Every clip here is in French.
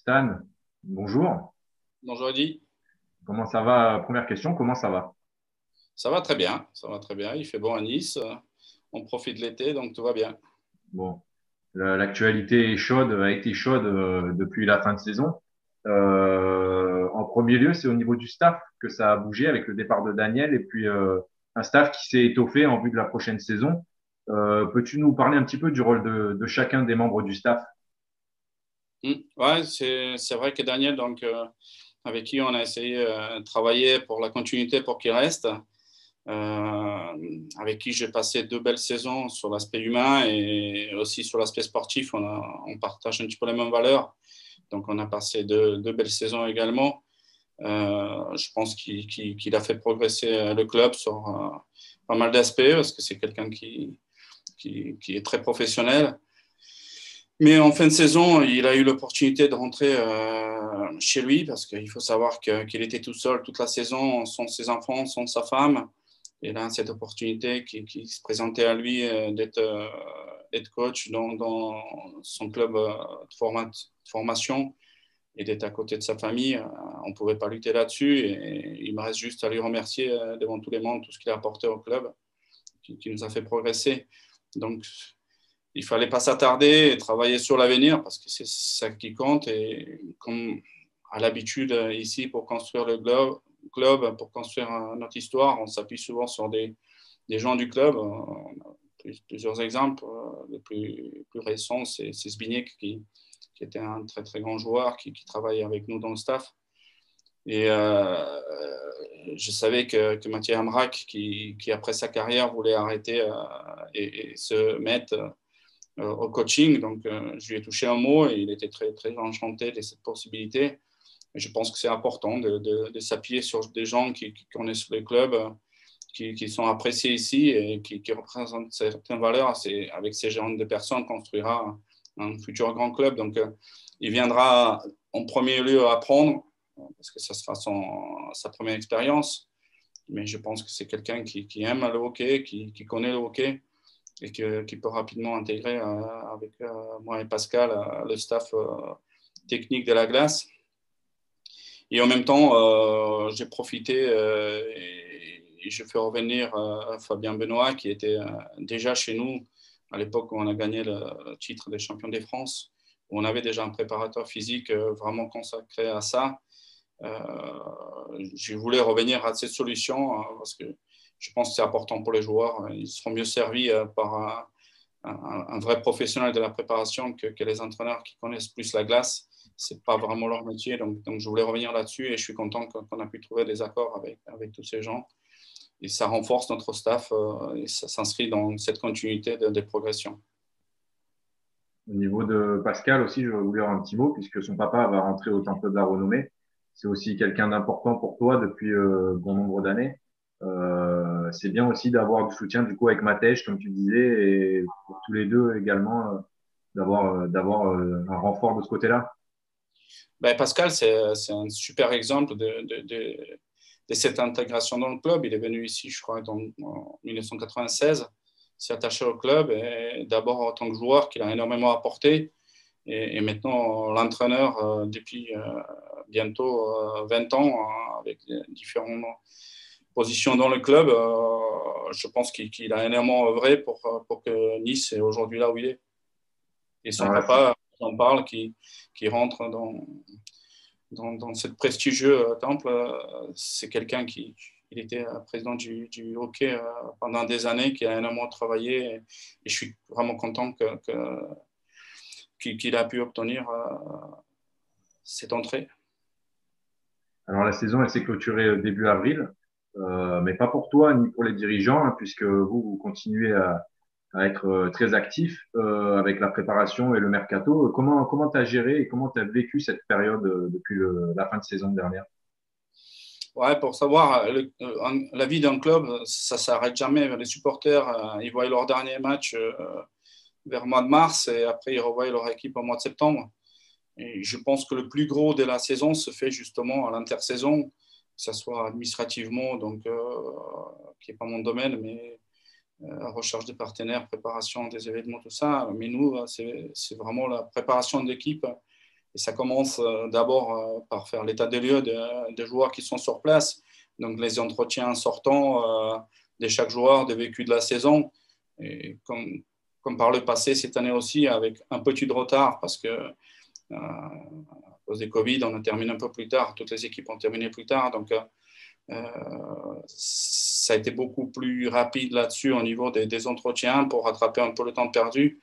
Stan, bonjour. Bonjour Eddy, Comment ça va? Première question, comment ça va? ça va très bien, ça va très bien. Il fait bon à Nice, on profite de l'été, donc tout va bien. Bon, l'actualité est chaude, a été chaude depuis la fin de saison. En premier lieu, c'est au niveau du staff que ça a bougé avec le départ de Daniel et puis un staff qui s'est étoffé en vue de la prochaine saison. Peux-tu nous parler un petit peu du rôle de chacun des membres du staff? Ouais, c'est vrai que Daniel, avec qui on a essayé de travailler pour la continuité pour qu'il reste, avec qui j'ai passé 2 belles saisons sur l'aspect humain et aussi sur l'aspect sportif, on partage un petit peu les mêmes valeurs. Donc on a passé 2 belles saisons également. Je pense qu'il a fait progresser le club sur pas mal d'aspects parce que c'est quelqu'un qui est très professionnel. Mais en fin de saison, il a eu l'opportunité de rentrer chez lui parce qu'il faut savoir qu'il était tout seul toute la saison, sans ses enfants, sans sa femme. Et là, cette opportunité qui se présentait à lui d'être head coach dans son club de formation et d'être à côté de sa famille, on ne pouvait pas lutter là-dessus. Et il me reste juste à lui remercier devant tous les membres, tout ce qu'il a apporté au club, qui nous a fait progresser. Donc, il ne fallait pas s'attarder et travailler sur l'avenir parce que c'est ça qui compte. Et comme à l'habitude ici, pour construire le club, pour construire notre histoire, on s'appuie souvent sur des gens du club. On a plusieurs exemples. Le plus récent, c'est Zbigniew qui était un très très grand joueur qui travaille avec nous dans le staff. Et je savais que Mathieu Amrac, qui après sa carrière voulait arrêter et se mettre au coaching. Donc, je lui ai touché un mot et il était très, très enchanté de cette possibilité. Et je pense que c'est important de s'appuyer sur des gens qui connaissent les clubs, qui sont appréciés ici et qui représentent certaines valeurs. C'est avec ces genres de personnes qu'on construira un futur grand club. Donc, il viendra en premier lieu apprendre, parce que ça sera sa première expérience. Mais je pense que c'est quelqu'un qui aime le hockey, qui connaît le hockey et qui peut rapidement intégrer avec moi et Pascal le staff technique de la glace. Et en même temps, j'ai profité et je fais revenir Fabien Benoît, qui était déjà chez nous à l'époque où on a gagné le titre des champions de France, où on avait déjà un préparateur physique vraiment consacré à ça. Je voulais revenir à cette solution parce que je pense que c'est important pour les joueurs. Ils seront mieux servis par un vrai professionnel de la préparation que les entraîneurs qui connaissent plus la glace. C'est pas vraiment leur métier. Donc je voulais revenir là-dessus et je suis content qu'on a pu trouver des accords avec tous ces gens. Et ça renforce notre staff et ça s'inscrit dans cette continuité des progressions. Au niveau de Pascal aussi, je voulais avoir un petit mot puisque son papa va rentrer au Temple de la Renommée. C'est aussi quelqu'un d'important pour toi depuis bon nombre d'années. C'est bien aussi d'avoir du soutien du coup avec Matej, comme tu disais, et pour tous les deux également d'avoir un renfort de ce côté-là. Ben, Pascal, c'est un super exemple de cette intégration dans le club. Il est venu ici, je crois, en 1996, s'est attaché au club, et d'abord en tant que joueur, qu'il a énormément apporté, et maintenant l'entraîneur depuis bientôt 20 ans, avec différentes positions dans le club. Je pense qu'il a énormément œuvré pour que Nice est aujourd'hui là où il est. Et son Alors là, papa, on parle, qui rentre dans ce prestigieux temple, c'est quelqu'un qui il était président du hockey pendant des années, qui a énormément travaillé, et je suis vraiment content qu'il a pu obtenir cette entrée. alors la saison, elle s'est clôturée début avril, mais pas pour toi ni pour les dirigeants, hein, puisque vous continuez à être très actif avec la préparation et le mercato. Comment tu as géré et comment tu as vécu cette période depuis la fin de saison dernière? Ouais, pour savoir, la vie d'un club, ça ne s'arrête jamais. Les supporters, ils voient leur dernier match vers le mois de mars et après, ils revoient leur équipe au mois de septembre. Et je pense que le plus gros de la saison se fait justement à l'intersaison, que ce soit administrativement, donc qui n'est pas mon domaine, mais recherche des partenaires, préparation des événements, tout ça. Mais nous, c'est vraiment la préparation de l'équipe Et ça commence d'abord par faire l'état des lieux des joueurs qui sont sur place. Donc, les entretiens sortants de chaque joueur, des vécus de la saison. Et comme par le passé, cette année aussi, avec un petit de retard, parce que à cause des Covid, on a terminé un peu plus tard. Toutes les équipes ont terminé plus tard. Donc, ça a été beaucoup plus rapide là-dessus au niveau des entretiens pour rattraper un peu le temps perdu,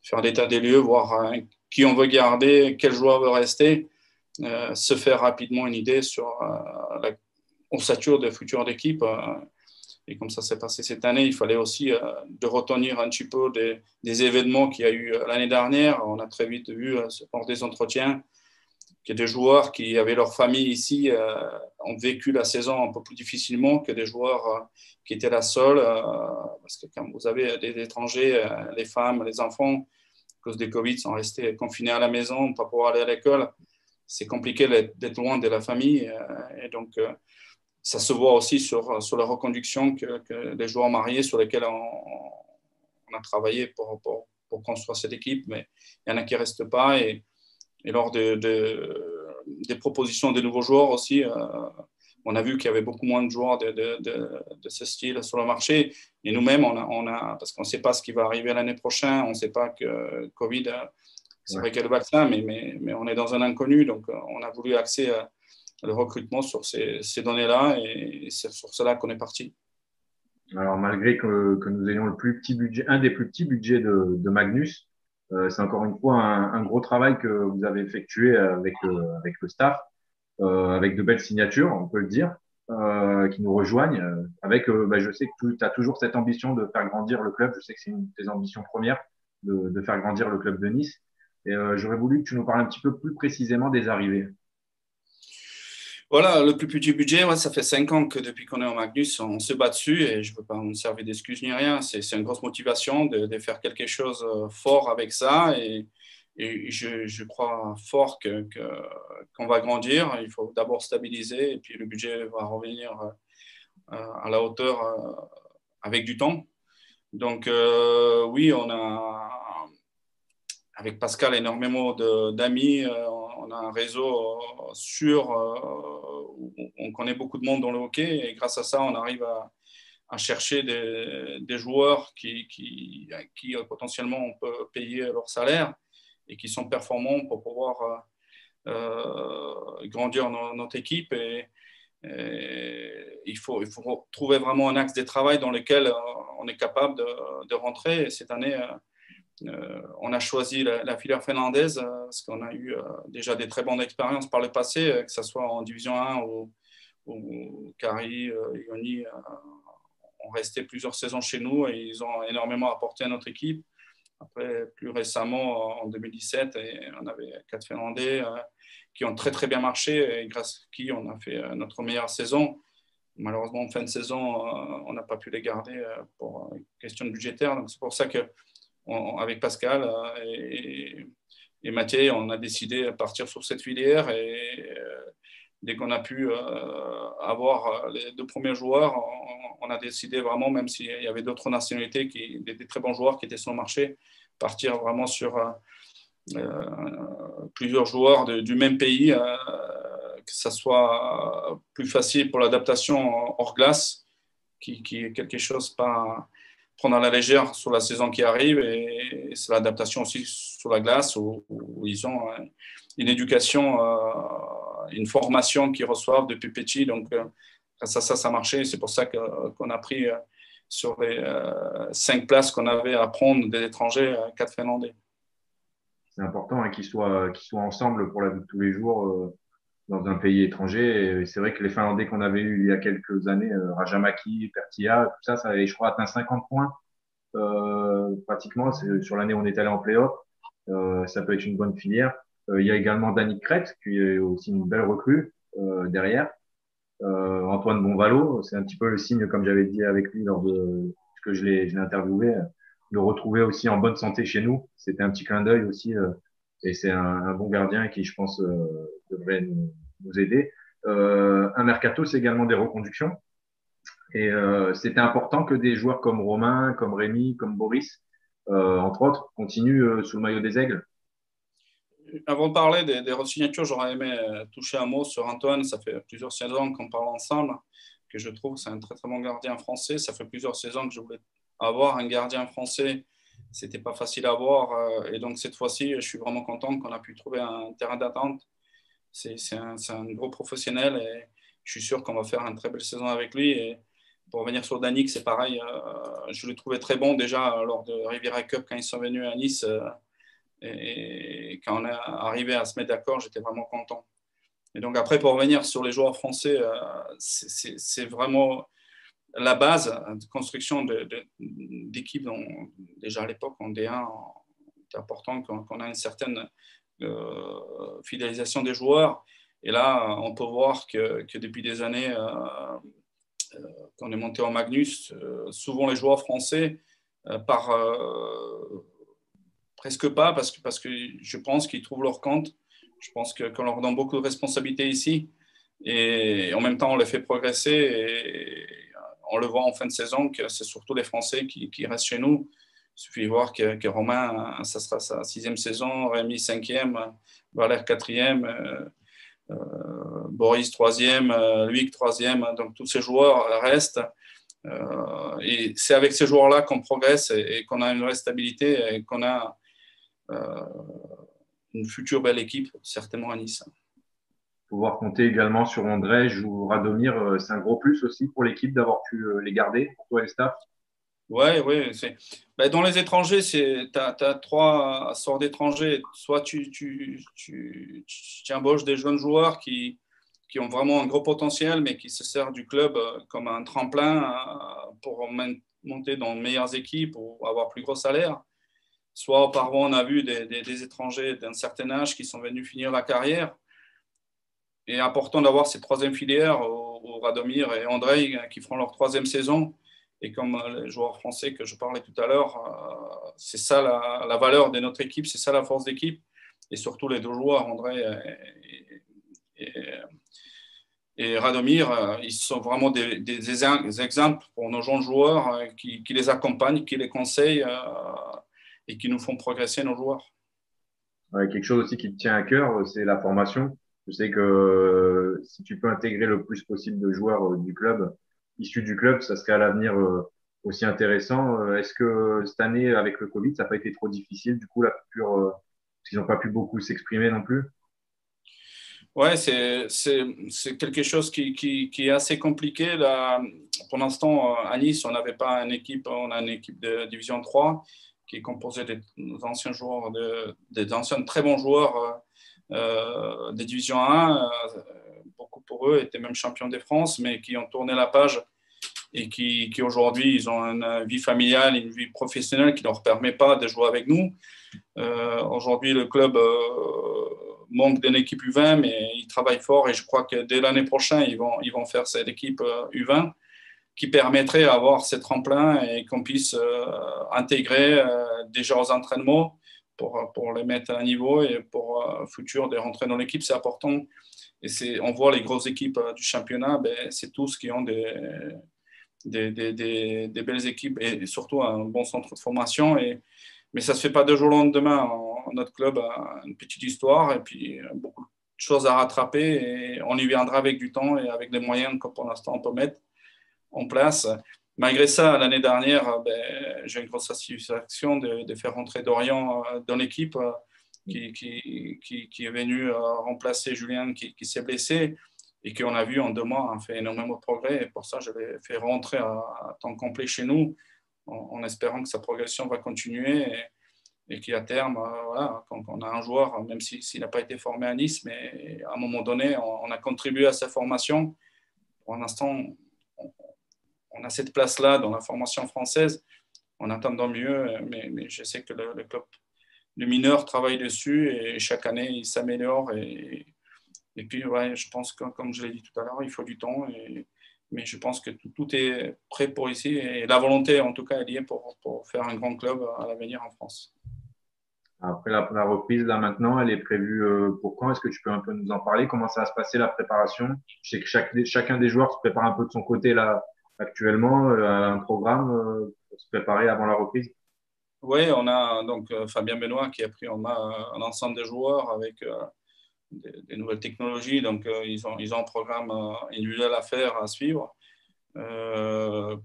faire l'état des lieux, voir qui on veut garder, quel joueur veut rester, se faire rapidement une idée sur la ossature des futures équipes. Et comme ça s'est passé cette année, il fallait aussi de retenir un petit peu des événements qu'il y a eu l'année dernière. On a très vite vu lors des entretiens que des joueurs qui avaient leur famille ici ont vécu la saison un peu plus difficilement que des joueurs qui étaient là seuls. Parce que quand vous avez des étrangers, les femmes, les enfants, à cause des Covid, sont restés confinés à la maison, pas pouvoir aller à l'école. C'est compliqué d'être loin de la famille. Et donc, ça se voit aussi sur la reconduction que les joueurs mariés sur lesquels on a travaillé pour construire cette équipe. Mais il y en a qui ne restent pas. Et lors des propositions des nouveaux joueurs aussi, on a vu qu'il y avait beaucoup moins de joueurs de ce style sur le marché. Et nous-mêmes, parce qu'on ne sait pas ce qui va arriver l'année prochaine, on ne sait pas que Covid, c'est vrai qu'il y a le vaccin, mais on est dans un inconnu. Donc, on a voulu axer le recrutement sur ces données-là et c'est sur cela qu'on est parti. Alors, malgré que nous ayons le plus petit budget, un des plus petits budgets de Magnus, c'est encore une fois un gros travail que vous avez effectué avec le staff, avec de belles signatures, on peut le dire, qui nous rejoignent. Je sais que tu as toujours cette ambition de faire grandir le club. Je sais que c'est une de tes ambitions premières de faire grandir le club de Nice. Et j'aurais voulu que tu nous parles un petit peu plus précisément des arrivées. Voilà, le plus petit budget, ça fait 5 ans que depuis qu'on est au Magnus, on se bat dessus et je ne veux pas me servir d'excuse ni rien. C'est une grosse motivation de faire quelque chose fort avec ça et je crois fort qu'on va grandir. Il faut d'abord stabiliser et puis le budget va revenir à la hauteur avec du temps. Donc oui, on a avec Pascal énormément d'amis. On a un réseau sûr. On connaît beaucoup de monde dans le hockey et grâce à ça, on arrive à chercher des joueurs qui potentiellement on peut payer leur salaire et qui sont performants pour pouvoir grandir notre équipe. Et il faut trouver vraiment un axe de travail dans lequel on est capable de rentrer. Et cette année, on a choisi la filière finlandaise parce qu'on a eu déjà des très bonnes expériences par le passé, que ce soit en Division 1 ou Kari, Ioni ont resté plusieurs saisons chez nous et ils ont énormément apporté à notre équipe. Après, plus récemment, en 2017, on avait 4 Finlandais qui ont très très bien marché et grâce à qui on a fait notre meilleure saison. Malheureusement, en fin de saison, on n'a pas pu les garder pour question budgétaire. Donc, c'est pour ça que avec Pascal et Mathieu, on a décidé de partir sur cette filière et dès qu'on a pu avoir les 2 premiers joueurs, on a décidé vraiment, même s'il y avait d'autres nationalités, des très bons joueurs qui étaient sur le marché, partir vraiment sur plusieurs joueurs du même pays, que ça soit plus facile pour l'adaptation hors glace, qui est quelque chose pas prendre à la légère sur la saison qui arrive et c'est l'adaptation aussi sur la glace où ils ont une éducation, une formation qu'ils reçoivent depuis petit. Donc, grâce à ça, ça a marché. C'est pour ça qu'on a pris sur les 5 places qu'on avait à prendre des étrangers, 4 Finlandais. C'est important qu'ils soient ensemble pour la vie de tous les jours dans un pays étranger. Et c'est vrai que les Finlandais qu'on avait eu il y a quelques années, Rajamaki, Pertia, tout ça, ça avait, je crois, atteint 50 points pratiquement. Sur l'année où on est allé en play-off. Ça peut être une bonne filière. Il y a également Danny Kretz, qui est aussi une belle recrue derrière. Antoine Bonvalo, c'est un petit peu le signe, comme j'avais dit avec lui lors de ce que je l'ai interviewé, le retrouver aussi en bonne santé chez nous. C'était un petit clin d'œil aussi. Et c'est un bon gardien qui, je pense, devrait nous aider. Un mercato, c'est également des reconductions. Et c'était important que des joueurs comme Romain, comme Rémi, comme Boris, entre autres, continuent sous le maillot des Aigles. Avant de parler des re-signatures, j'aurais aimé toucher un mot sur Antoine. Ça fait plusieurs saisons qu'on parle ensemble, que je trouve que c'est un très très bon gardien français. Ça fait plusieurs saisons que je voulais avoir un gardien français. C'était pas facile à avoir. Et donc cette fois-ci, je suis vraiment content qu'on a pu trouver un terrain d'attente. C'est un gros professionnel et je suis sûr qu'on va faire une très belle saison avec lui. Et pour revenir sur Danick, c'est pareil. Je le trouvais très bon déjà lors de Riviera Cup quand ils sont venus à Nice. Et quand on est arrivé à se mettre d'accord, j'étais vraiment content. Et donc après, pour revenir sur les joueurs français, c'est vraiment la base de construction d'équipe. Déjà à l'époque, en D1, c'était important qu'on ait une certaine fidélisation des joueurs. Et là, on peut voir que depuis des années, qu'on est monté en Magnus, souvent les joueurs français par presque pas, parce que je pense qu'ils trouvent leur compte. Je pense qu'on leur donne beaucoup de responsabilités ici. Et en même temps, on les fait progresser. Et on le voit en fin de saison que c'est surtout les Français qui restent chez nous. Il suffit de voir que Romain, ça sera sa 6e saison, Rémi 5e, Valère 4e, Boris 3e, Luc 3e. Donc tous ces joueurs restent. Et c'est avec ces joueurs-là qu'on progresse et qu'on a une vraie stabilité et qu'on a une future belle équipe, certainement à Nice. Pouvoir compter également sur Ondrej ou Radomir, c'est un gros plus aussi pour l'équipe d'avoir pu les garder, pour toi et le staff. Ouais, ouais. Dans les étrangers, tu as 3 sortes d'étrangers. Soit tu embauches des jeunes joueurs qui ont vraiment un gros potentiel, mais qui se servent du club comme un tremplin pour monter dans de meilleures équipes ou avoir plus gros salaires. Soit auparavant, on a vu des étrangers d'un certain âge qui sont venus finir la carrière. Et important d'avoir ces 3e filières, Radomir et Ondrej, qui feront leur 3e saison. Et comme les joueurs français que je parlais tout à l'heure, c'est ça la valeur de notre équipe, c'est ça la force d'équipe. Et surtout les 2 joueurs, Ondrej et Radomir, ils sont vraiment des exemples pour nos jeunes joueurs qui les accompagnent, qui les conseillent et qui nous font progresser nos joueurs. Quelque chose aussi qui te tient à cœur, c'est la formation. Je sais que si tu peux intégrer le plus possible de joueurs du club, issus du club, ça serait à l'avenir aussi intéressant. Est-ce que cette année, avec le Covid, ça n'a pas été trop difficile, du coup, la coupure, parce qu'ils n'ont pas pu beaucoup s'exprimer non plus? Ouais, c'est quelque chose qui est assez compliqué. Là, pour l'instant, à Nice, on n'avait pas une équipe, on a une équipe de Division 3 qui est composée des anciens joueurs, des anciens très bons joueurs des Division 1. Beaucoup pour eux étaient même champions de France, mais qui ont tourné la page et qui aujourd'hui, ils ont une vie familiale, une vie professionnelle qui ne leur permet pas de jouer avec nous. Aujourd'hui, le club manque d'une équipe U20, mais ils travaillent fort et je crois que dès l'année prochaine, ils vont faire cette équipe U20 qui permettrait d'avoir ces tremplins et qu'on puisse intégrer déjà aux entraînements pour les mettre à niveau et pour futur de rentrer dans l'équipe, c'est important. Et on voit les grosses équipes du championnat, c'est tous qui ont des belles équipes et surtout un bon centre de formation. Mais ça ne se fait pas de jour au lendemain. Notre club a une petite histoire et puis beaucoup de choses à rattraper et on y viendra avec du temps et avec des moyens que pour l'instant on peut mettre en place. Malgré ça, l'année dernière, j'ai une grosse satisfaction de faire rentrer Dorian dans l'équipe qui est venu remplacer Julien qui s'est blessé et qu'on a vu en 2 mois a fait énormément de progrès. Et pour ça, je l'ai fait rentrer à temps complet chez nous en espérant que sa progression va continuer et qu'à terme, voilà, quand on a un joueur, même s'il n'a pas été formé à Nice, mais à un moment donné, on a contribué à sa formation. Pour l'instant, on a cette place-là dans la formation française en attendant mieux, mais je sais que le club, le mineur travaille dessus et chaque année, il s'améliore. Et puis, ouais, je pense que, comme je l'ai dit tout à l'heure, il faut du temps. Mais je pense que tout est prêt pour ici. Et la volonté, en tout cas, est liée pour faire un grand club à l'avenir en France. Après la reprise, là maintenant, elle est prévue pour quand? Est-ce que tu peux un peu nous en parler? Comment ça va se passer la préparation? Je sais que chacun des joueurs se prépare un peu de son côté là actuellement, à un programme pour se préparer avant la reprise. Oui, on a donc Fabien Benoît qui a pris en main un ensemble de joueurs avec des nouvelles technologies. Donc, ils ont un programme individuel à faire, à suivre,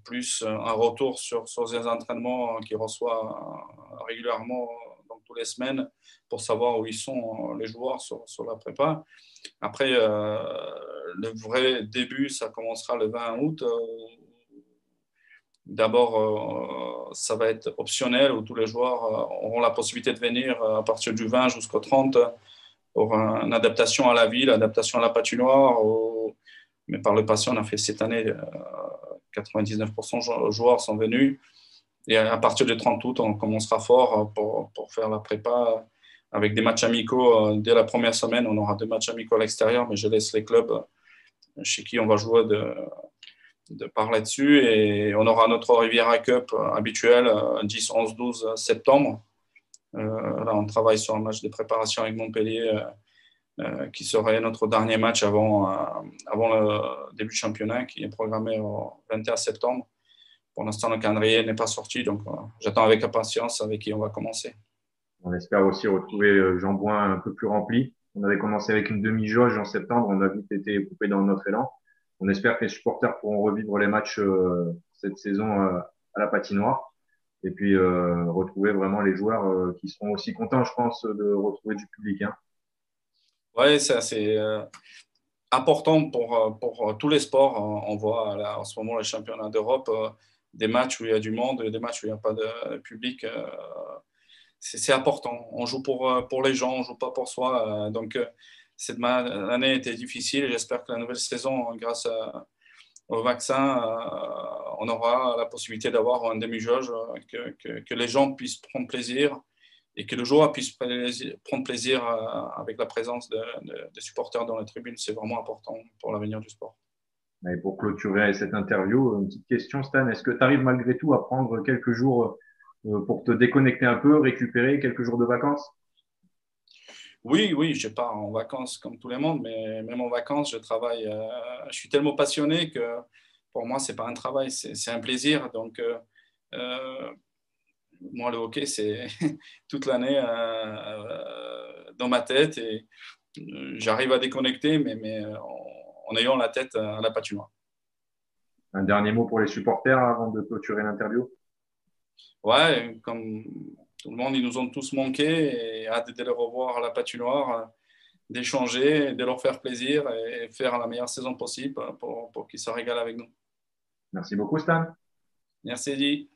plus un retour sur les entraînements qu'ils reçoivent régulièrement, donc tous les semaines, pour savoir où ils sont les joueurs sur la prépa. Après, le vrai début, ça commencera le 20 août. D'abord, ça va être optionnel où tous les joueurs auront la possibilité de venir à partir du 20 jusqu'au 30 pour une adaptation à la ville, adaptation à la patinoire. Mais par le passé, on a fait cette année, 99% des joueurs sont venus. Et à partir du 30 août, on commencera fort pour faire la prépa avec des matchs amicaux. Dès la première semaine, on aura 2 matchs amicaux à l'extérieur, mais je laisse les clubs chez qui on va jouer de par là-dessus. Et on aura notre Riviera Cup habituel, 10, 11, 12 septembre. Là, on travaille sur un match de préparation avec Montpellier, qui serait notre dernier match avant le début du championnat, qui est programmé au 21 septembre. Pour l'instant, le calendrier n'est pas sorti, donc j'attends avec impatience avec qui on va commencer. On espère aussi retrouver Jean-Bouin un peu plus rempli. On avait commencé avec une demi-jauge en septembre, on a vite été coupé dans notre élan. On espère que les supporters pourront revivre les matchs cette saison à la patinoire et puis retrouver vraiment les joueurs qui seront aussi contents, je pense, de retrouver du public. Hein. Oui, ça c'est important pour tous les sports. On voit là, en ce moment les championnats d'Europe, des matchs où il y a du monde, des matchs où il n'y a pas de public. C'est important. On joue pour les gens, on ne joue pas pour soi. Donc, cette année était difficile. J'espère que la nouvelle saison, grâce au vaccin, on aura la possibilité d'avoir un demi-jauge, que les gens puissent prendre plaisir et que le joueur puisse prendre plaisir avec la présence des supporters dans les tribunes. C'est vraiment important pour l'avenir du sport. Et pour clôturer cette interview, une petite question, Stan. Est-ce que tu arrives malgré tout à prendre quelques jours pour te déconnecter un peu, récupérer quelques jours de vacances? Oui, oui, je pars en vacances comme tout le monde, mais même en vacances, je travaille. Je suis tellement passionné que pour moi, c'est pas un travail, c'est un plaisir. Donc, euh, moi, le hockey, c'est toute l'année dans ma tête et j'arrive à déconnecter, mais en ayant la tête à la patinoire. Un dernier mot pour les supporters avant de clôturer l'interview? Ouais, comme tout le monde, ils nous ont tous manqué et hâte de les revoir à la patinoire, d'échanger, de leur faire plaisir et faire la meilleure saison possible pour qu'ils se régalent avec nous. Merci beaucoup, Stan. Merci, Eddie.